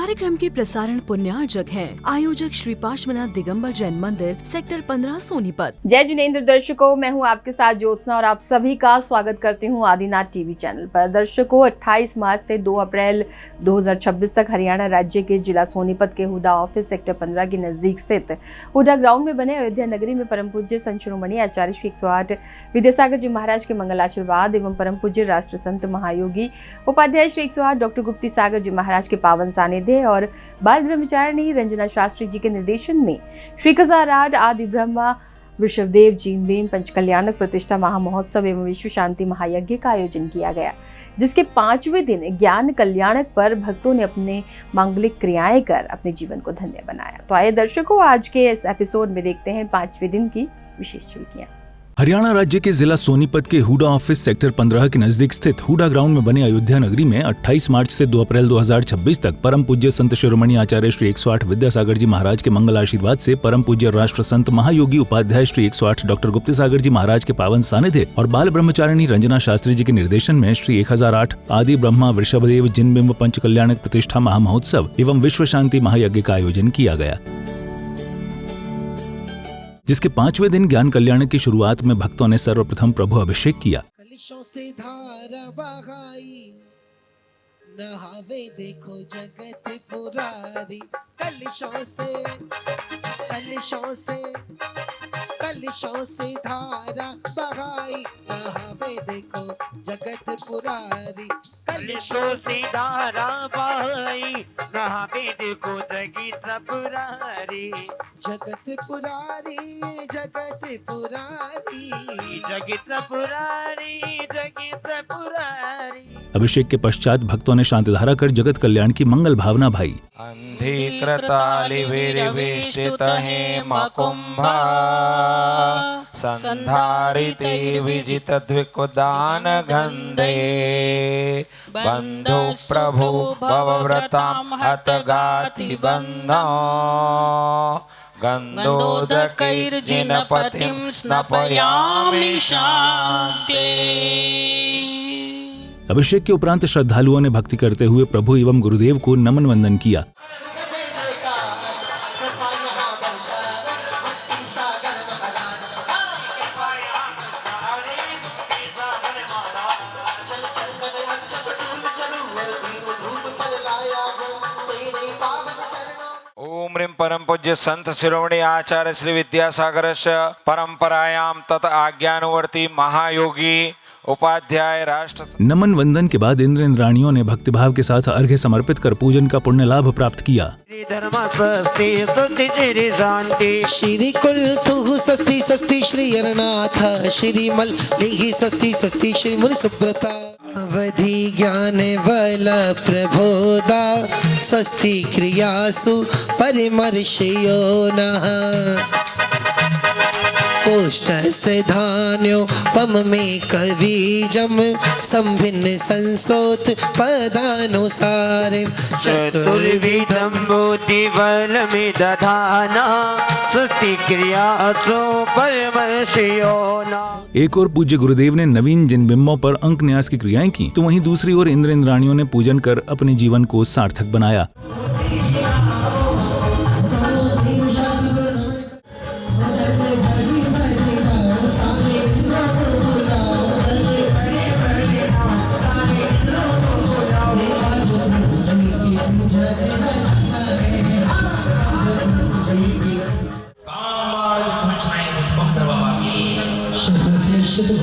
कार्यक्रम के प्रसारण पुण्यार्जक हैं आयोजक श्री पार्श्वनाथ दिगंबर जैन मंदिर, सेक्टर 15, सोनीपत। जय जिनेंद्र दर्शकों, मैं हूं आपके साथ ज्योत्सना और आप सभी का स्वागत करती हूं आदिनाथ टीवी चैनल पर। दर्शकों, 28 मार्च से 2 अप्रैल 2026 तक हरियाणा राज्य के जिला सोनीपत के हुडा ऑफिस सेक्टर 15 के नजदीक स्थित हुडा ग्राउंड में बने अयोध्या नगरी में परम पूज्य संत शिरोमणि आचार्य श्री 108 विद्यासागर जी महाराज के मंगल आशीर्वाद एवं परम पूज्य राष्ट्र संत महायोगी उपाध्याय श्री 108 डॉक्टर गुप्ती सागर जी महाराज के पावन सानिध्य और बाल ब्रह्मचारिणी रंजना शास्त्री जी के निर्देशन में श्री 1008 आदि ब्रह्मा वृषभदेव जीनबेन पंचकल्याणक प्रतिष्ठा महामहोत्सव एवं विश्व शांति महायज्ञ का आयोजन किया गया, जिसके 5वें दिन ज्ञान कल्याणक पर भक्तों ने अपने मांगलिक क्रियाएं कर अपने जीवन को धन्य बनाया। तो आइए दर्शकों, आज के इस एपिसोड में देखते हैं 5वें दिन की विशेष झलकियां। हरियाणा राज्य के जिला सोनीपत के हुडा ऑफिस सेक्टर 15 के नजदीक स्थित हुडा ग्राउंड में बने अयोध्या नगरी में 28 मार्च से 2 अप्रैल 2026 तक परम पूज्य संत शिरोमणि आचार्य श्री 108 विद्यासागर जी महाराज के मंगल आशीर्वाद से परम पूज्य राष्ट्र संत महायोगी उपाध्याय श्री 108 डॉक्टर गुप्ती सागर जी महाराज के पावन सानिध्य और बाल ब्रह्मचारिणी रंजना शास्त्री जी के निर्देशन में श्री 1008 आदि ब्रह्मा वृषभदेव जिनबिंब पंचकल्याणक प्रतिष्ठा महामहोत्सव एवं विश्व शांति महायज्ञ का आयोजन किया गया, जिसके 5वें दिन ज्ञान कल्याण की शुरुआत में भक्तों ने सर्वप्रथम प्रभु अभिषेक किया। कलिशों से धारा बहाई, नहावे देखो जगत पुरारी। कलिशों से धारा बहाई, नहावे देखो जगत पुरारी। कलिशों से धारा बहाई, नहावे देखो जगत पुरारी। जगत पुरारी, जगत पुरारी, जगत पुरारी, जगत पुरारी। अभिषेक के पश्चात भक्तों ने शांतिधारा कर जगत कल्याण की मंगल भावना भाई। अंधीकृतालिविर्वेष्टित हेमकुंभा, संधारिते विजितद्विकुदान गन्धे, बन्धु प्रभु भवव्रतां हतगाति बन्धो, गन्धोदकैर्जिनपतिं स्नपयामि शान्ते। अभिषेक के उपरांत श्रद्धालुओं ने भक्ति करते हुए प्रभु एवं गुरुदेव को नमन वंदन किया। ओम ह्रीं परम पूज्य संत शिरोमणि आचार्य श्री विद्यासागरस्य परंपरायां तत् आज्ञानुवर्ती महायोगी उपाध्याय राष्ट्र। नमन वंदन के बाद इंद्र इंद्राणियों ने भक्तिभाव के साथ अर्घ्य समर्पित कर पूजन का पुण्य लाभ प्राप्त किया। श्री कुलतु सस्ती सस्ती श्री अरनाथ, श्री मल्लिहि सस्ती सस्ती श्री मुनि सुब्रता। अवधि ज्ञान बल प्रबोधा, स्वस्ति क्रियासु परिमर्शयो नः। कोष्ठस्य धान्योपम में कवीजम, संभिन्न संस्रोत पदानुसार। चतुर्विधं बुद्धिबलमि दधाना, स्वस्ति क्रियासु परिमर्शयो नः। एक और पूज्य गुरुदेव ने नवीन जिनबिंबों पर अंक न्यास की क्रियाएं की, तो वहीं दूसरी ओर इंद्र इंद्राणियों ने पूजन कर अपने जीवन को सार्थक बनाया।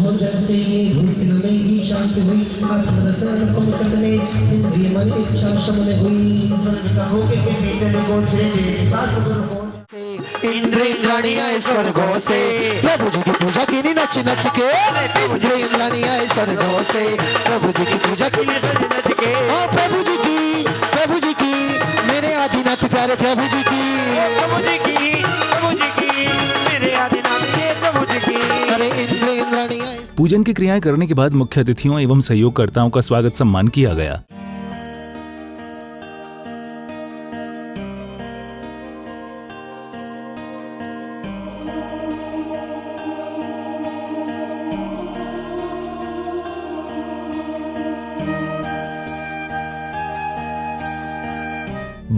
भोजन से धूप में ही शांति हुई, आत्मदर्शन को चकने इंद्रिय मन इच्छा शमन हुई। इंद्र इंद्राणी आए स्वर्गों से, प्रभु जी की पूजा की नच नच के। इंद्र इंद्राणी आए स्वर्गों से, प्रभु जी की पूजा की नच नच के। प्रभु जी की मेरे आदिनाथ प्यारे प्रभु जी की, प्रभु जी की, प्रभु जी की, मेरे आदिनाथ के प्रभु जी की। अरे इंद्र इंद्राणी आए। पूजन की क्रियाएं करने के बाद मुख्य अतिथियों एवं सहयोगकर्ताओं का स्वागत सम्मान किया गया।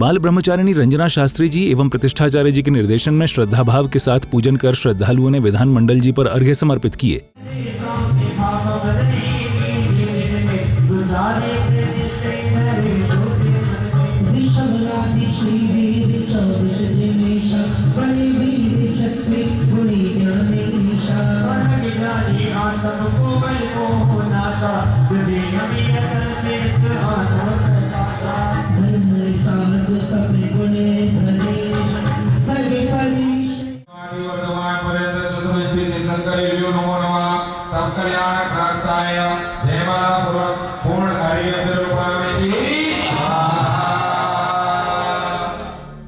बाल ब्रह्मचारिणी रंजना शास्त्री जी एवं प्रतिष्ठाचार्य जी के निर्देशन में श्रद्धा भाव के साथ पूजन कर श्रद्धालुओं ने विधानमंडल जी पर अर्घ्य समर्पित किए।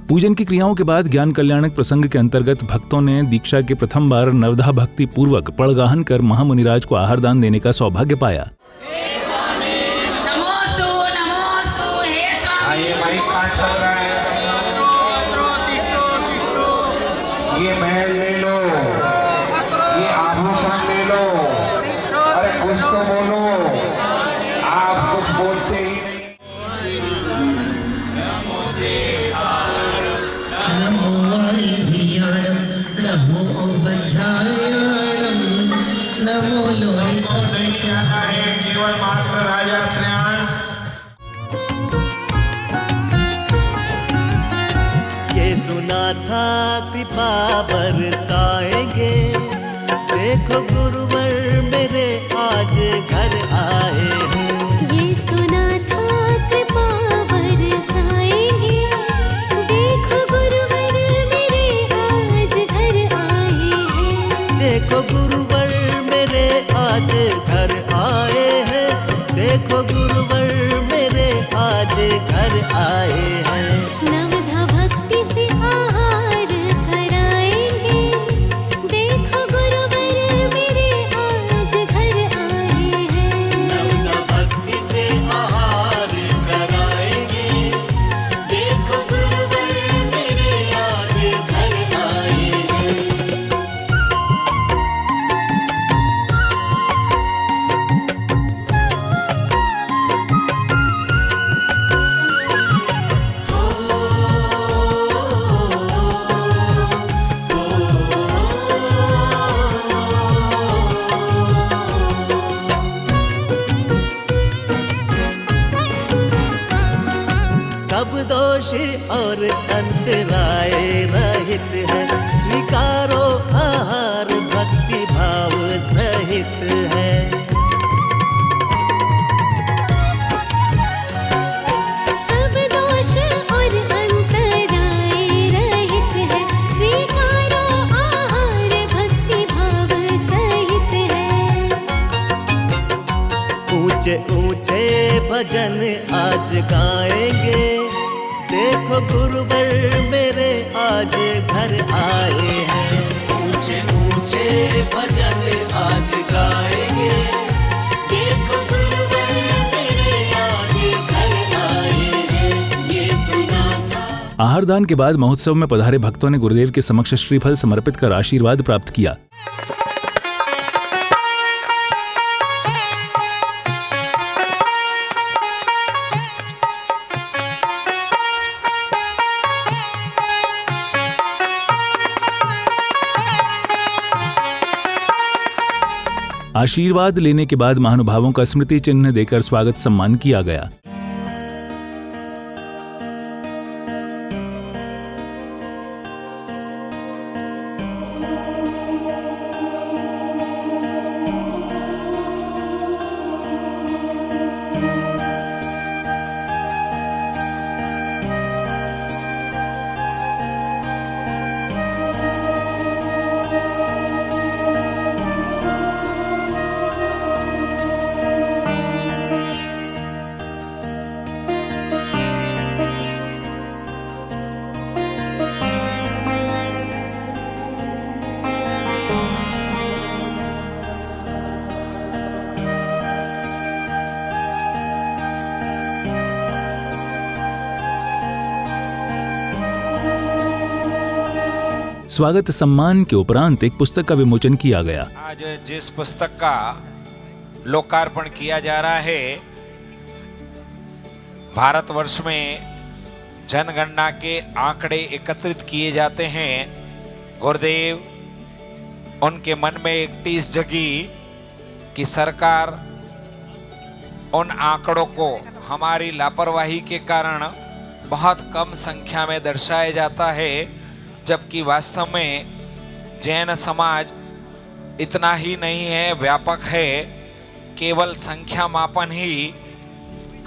पूजन की क्रियाओं के बाद ज्ञान कल्याणक प्रसंग के अंतर्गत भक्तों ने दीक्षा के प्रथम बार नवधा भक्ति पूर्वक पड़गाहन कर महामुनिराज को आहार दान देने का सौभाग्य पाया। ये महल ले लो, ये आभूषण ले लो, अरे कुछ तो बोलो, आप कुछ बोलते ही नहीं। नमो वायुधियाणं नमो वज्रायाणं नमो लोहि सवसाय केवल मात्र राजा श्रेयांश। ये सुना था कृपा बरसाएंगे, देखो गुरुवर मेरे आज घर आए हैं। ये सुना था कृपा बरसाएंगे, देखो गुरुवर मेरे आज घर आए हैं। देखो गुरुवर मेरे आज घर आए हैं, देखो गुरुवर मेरे आज घर आए हैं। नवधा भक्ति से आहार कराएंगे, देखो गुरुवर मेरे आज घर आए हैं। नवधा भक्ति से आहार कराएंगे, देखो गुरुवर मेरे आज घर आए हैं। सब दोष और अंतराय रहित है, स्वीकारो आहार भक्ति भाव सहित है। सब दोष और अंतराय रहित है, स्वीकारो आहार भक्ति भाव सहित है। ऊंचे ऊंचे भजन आज गाएंगे, देखो गुरुवर मेरे आज घर आए हैं। ऊंचे ऊंचे भजन आज गाएंगे, देखो गुरुवर मेरे आज घर आए हैं। ये सुना था। आहार दान के बाद महोत्सव में पधारे भक्तों ने गुरुदेव के समक्ष श्रीफल समर्पित कर आशीर्वाद प्राप्त किया। आशीर्वाद लेने के बाद महानुभावों का स्मृति चिन्ह देकर स्वागत सम्मान किया गया। स्वागत सम्मान के उपरांत एक पुस्तक का विमोचन किया गया। आज जिस पुस्तक का लोकार्पण किया जा रहा है, भारतवर्ष में जनगणना के आंकड़े एकत्रित किए जाते हैं, गुरुदेव उनके मन में एक टीस जगी कि सरकार उन आंकड़ों को हमारी लापरवाही के कारण बहुत कम संख्या में दर्शाया जाता है, जबकि वास्तव में जैन समाज इतना ही नहीं है, व्यापक है। केवल संख्या मापन ही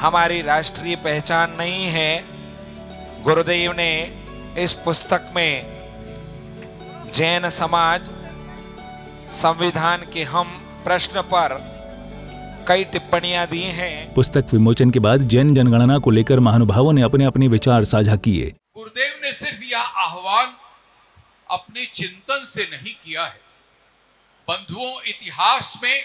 हमारी राष्ट्रीय पहचान नहीं है। गुरुदेव ने इस पुस्तक में जैन समाज संविधान के हम प्रश्न पर कई टिप्पणियां दी हैं। पुस्तक विमोचन के बाद जैन जनगणना को लेकर महानुभावों ने अपने अपने विचार साझा किए। गुरुदेव ने सिर्फ यह आह्वान अपने चिंतन से नहीं किया है। बंधुओं, इतिहास में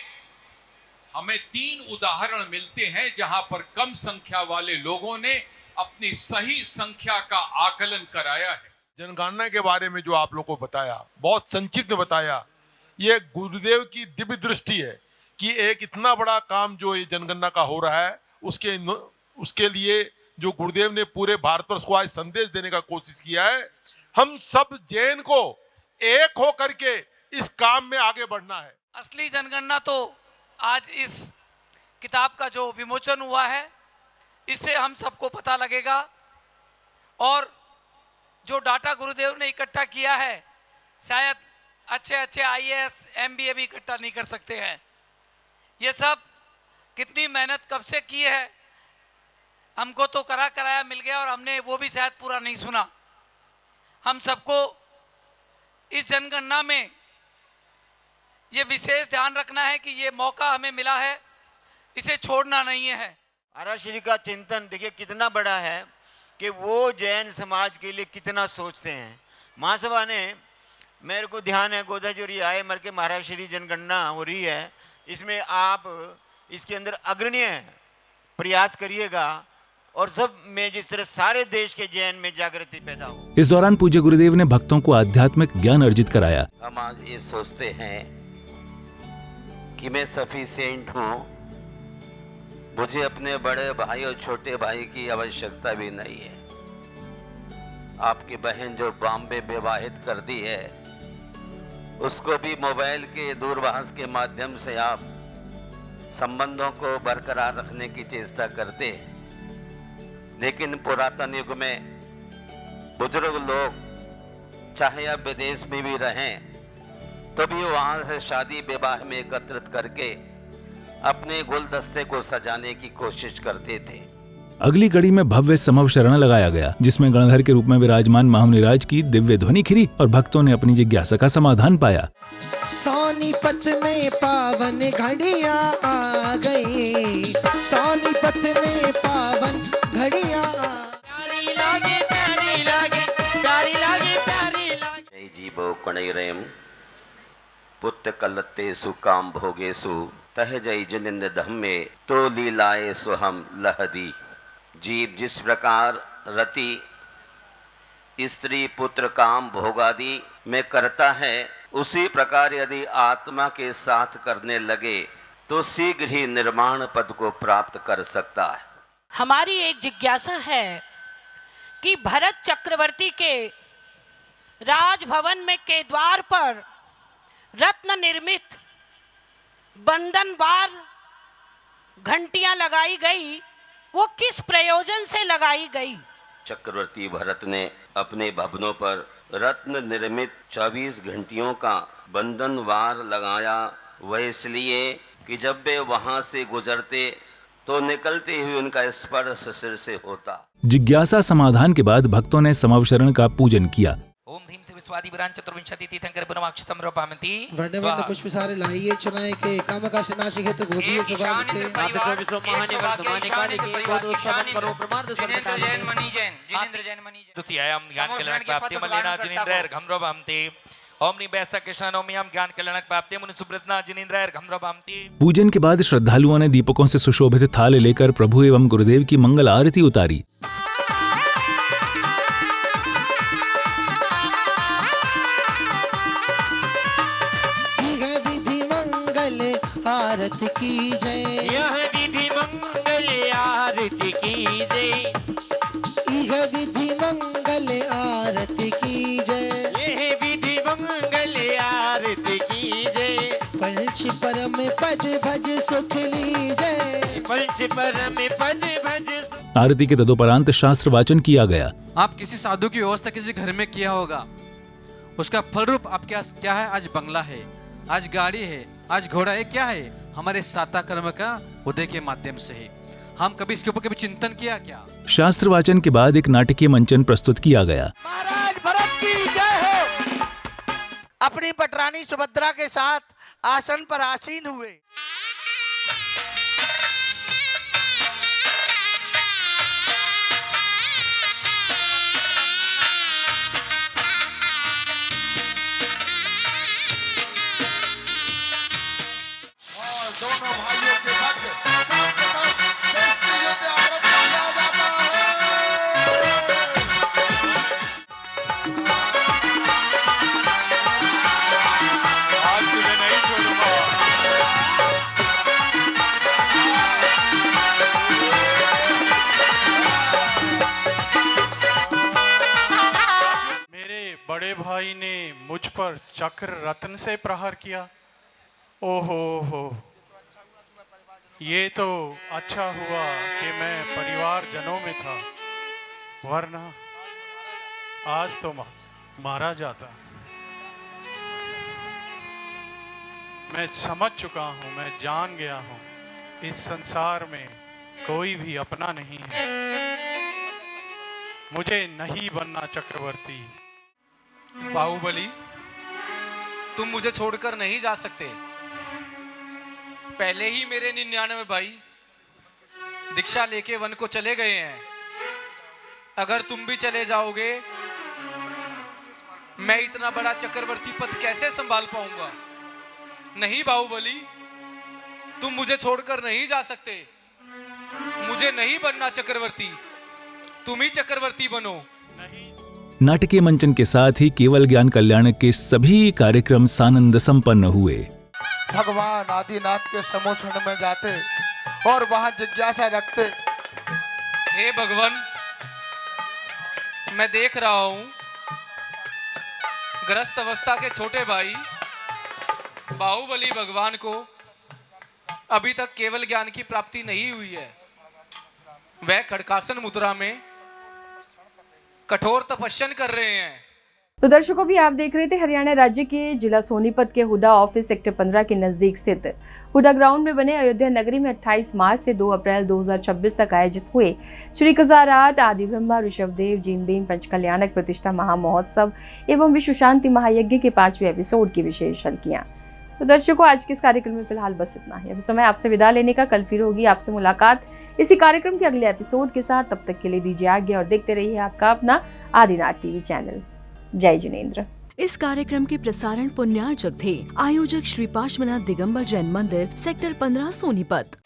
हमें 3 उदाहरण मिलते हैं जहां पर कम संख्या वाले लोगों ने अपनी सही संख्या का आकलन कराया है। जनगणना के बारे में जो आप लोगों को बताया, बहुत संक्षिप्त में बताया, ये गुरुदेव की दिव्य दृष्टि है कि एक इतना बड़ा काम जो ये जनगणना का हो रहा है, उसके लिए जो गुरुदेव ने पूरे भारतवर्ष को आज संदेश देने का कोशिश किया है। हम सब जैन को एक हो करके इस काम में आगे बढ़ना है। असली जनगणना तो आज इस किताब का जो विमोचन हुआ है, इससे हम सबको पता लगेगा। और जो डाटा गुरुदेव ने इकट्ठा किया है, शायद अच्छे IAS MBA भी इकट्ठा नहीं कर सकते हैं। ये सब कितनी मेहनत कब से की है, हमको तो कराया मिल गया और हमने वो भी शायद पूरा नहीं सुना। हम सबको इस जनगणना में ये विशेष ध्यान रखना है कि ये मौका हमें मिला है, इसे छोड़ना नहीं है। महाराज का चिंतन देखिए कितना बड़ा है कि वो जैन समाज के लिए कितना सोचते हैं। महासभा ने, मेरे को ध्यान है, गोदा जी आए मर के महाराज श्री जनगणना हो रही है, इसमें आप इसके अंदर अग्रणीय प्रयास करिएगा और सब में जिस तरह सारे देश के जैन में जागृति पैदा हो। इस दौरान पूज्य गुरुदेव ने भक्तों को आध्यात्मिक ज्ञान अर्जित कराया। हम आज ये सोचते हैं कि मैं सफिशिएंट हूँ, मुझे अपने बड़े भाई और छोटे भाई की आवश्यकता भी नहीं है। आपकी बहन जो बॉम्बे विवाहित कर दी है, उसको भी मोबाइल के दूरभाष के माध्यम से आप संबंधों को बरकरार रखने की चेष्टा करते। लेकिन पुरातन युग में बुजुर्ग लोग चाहे आप विदेश में भी रहें तो भी वहां से शादी विवाह में एकत्रित करके अपने गुलदस्ते को सजाने की कोशिश करते थे। अगली कड़ी में भव्य समव शरण लगाया गया, जिसमें गणधर के रूप में विराजमान महामुनिराज की दिव्य ध्वनि खिरी और भक्तों ने अपनी जिज्ञासा का समाधान पाया। सोनीपत में पावन घड़ियां आ गई, सोनीपत में पावन घड़ियां प्यारी लागे प्यारी लागे प्यारी लागे प्यारी लागे। जय जीवो कणैरेम पुत्र कलत्ते सुकाम भोगेसु तह जय जिनिंद धम्मे तो लीलाए सुहम लहदी। जीव जिस प्रकार रति स्त्री पुत्र काम भोगादि में करता है, उसी प्रकार यदि आत्मा के साथ करने लगे तो शीघ्र ही निर्माण पद को प्राप्त कर सकता है। हमारी एक जिज्ञासा है कि भरत चक्रवर्ती के राजभवन में के द्वार पर रत्न निर्मित बंधनवार घंटियां लगाई गई, वो किस प्रयोजन से लगाई गई? चक्रवर्ती भरत ने अपने भवनों पर रत्न निर्मित 24 घंटियों का बंधनवार लगाया। वह इसलिए कि जब वे वहां से गुजरते तो निकलते हुए उनका स्पर्श सिर से होता। जिज्ञासा समाधान के बाद भक्तों ने समव शरण का पूजन किया। ओम धीम से विश्वादि विरान चतुर्विंशति तीर्थंकर पुनमाक्षतम रोपामति वर्णवंत पुष्प सारे लाइए चुनाए के काम का नाशिक हेतु भोजिए सभाते आप 24 महानिवास मानिकानि के को उत्सव करो प्रमाद सर्वता जैन मणि जैन द्वितीयाम ज्ञान कल्याणक प्राप्ति मलिना जिनेन्द्रैर घमरोपामति। ओम नि वैसा कृष्ण ओमियम ज्ञान कल्याणक प्राप्ति मुनि सुब्रतना जिनेन्द्रैर घमरोपामति। पूजन के बाद श्रद्धालुओं ने दीपकों से सुशोभित थाल लेकर प्रभु एवं गुरुदेव की मंगल आरती उतारी। आरती की जय, यह विधि मंगल आरती की जय, इह है विधि मंगल आरती की जय, ये है विधि मंगल आरती की जय, पंच परम पद भज सुख लीजय, पंच परम पद भज। आरती के तदोपरांत शास्त्र वाचन किया गया। आप किसी साधु की व्यवस्था किसी घर में किया होगा, उसका फल रूप आपके पास क्या है? आज बंगला है, आज गाड़ी है, आज घोड़ा है। क्या है? हमारे साता कर्म का उदय के माध्यम से है। हम कभी इसके ऊपर कभी चिंतन किया क्या? शास्त्र वाचन के बाद एक नाटकीय मंचन प्रस्तुत किया गया। महाराज भरत की जय हो। अपनी पटरानी सुभद्रा के साथ आसन पर आसीन हुए। बड़े भाई ने मुझ पर चक्र रत्न से प्रहार किया। ओहो हो, ये तो अच्छा हुआ कि मैं परिवार जनों में था, वरना आज तो मारा जाता। मैं समझ चुका हूँ, मैं जान गया हूँ, इस संसार में कोई भी अपना नहीं है। मुझे नहीं बनना चक्रवर्ती। बाहुबली, तुम मुझे छोड़कर नहीं जा सकते। पहले ही मेरे 99 भाई दीक्षा लेके वन को चले गए हैं। अगर तुम भी चले जाओगे, मैं इतना बड़ा चक्रवर्ती पद कैसे संभाल पाऊंगा? नहीं बाहुबली, तुम मुझे छोड़कर नहीं जा सकते। मुझे नहीं बनना चक्रवर्ती, तुम ही चक्रवर्ती बनो। नाटकीय मंचन के साथ ही केवल ज्ञान कल्याण के सभी कार्यक्रम सानंद संपन्न हुए। भगवान आदिनाथ के समोक्षण में जाते और वहां जिज्ञासा रखते। हे भगवान, मैं देख रहा हूं ग्रस्त अवस्था के छोटे भाई बाहुबली भगवान को अभी तक केवल ज्ञान की प्राप्ति नहीं हुई है। वह खड़कासन मुद्रा में कठोर तपस्या कर रहे हैं। तो दर्शकों, भी आप देख रहे थे हरियाणा राज्य के जिला सोनीपत के हुडा ऑफिस सेक्टर 15 के नजदीक स्थित हुडा ग्राउंड में बने अयोध्या नगरी में 28 मार्च से 2 अप्रैल 2026 तक आयोजित हुए श्री कजाराट आदि ब्रह्मा ऋषभदेव जिनबेन पंचकल्याणक प्रतिष्ठा महामहोत्सव एवं विश्व शांति महायज्ञ के 5वें एपिसोड की विशेष झलकियां। तो दर्शकों, आज के इस कार्यक्रम में फिलहाल बस इतना ही। अभी समय आपसे विदा लेने का। कल फिर होगी आपसे मुलाकात इसी कार्यक्रम के अगले एपिसोड के साथ। तब तक के लिए दीजिए आज्ञा और देखते रहिए आपका अपना आदिनाथ टीवी चैनल। जय जिनेंद्र। इस कार्यक्रम के प्रसारण पुण्यार्चक थे आयोजक श्री पार्श्वनाथ दिगंबर जैन मंदिर सेक्टर 15 सोनीपत।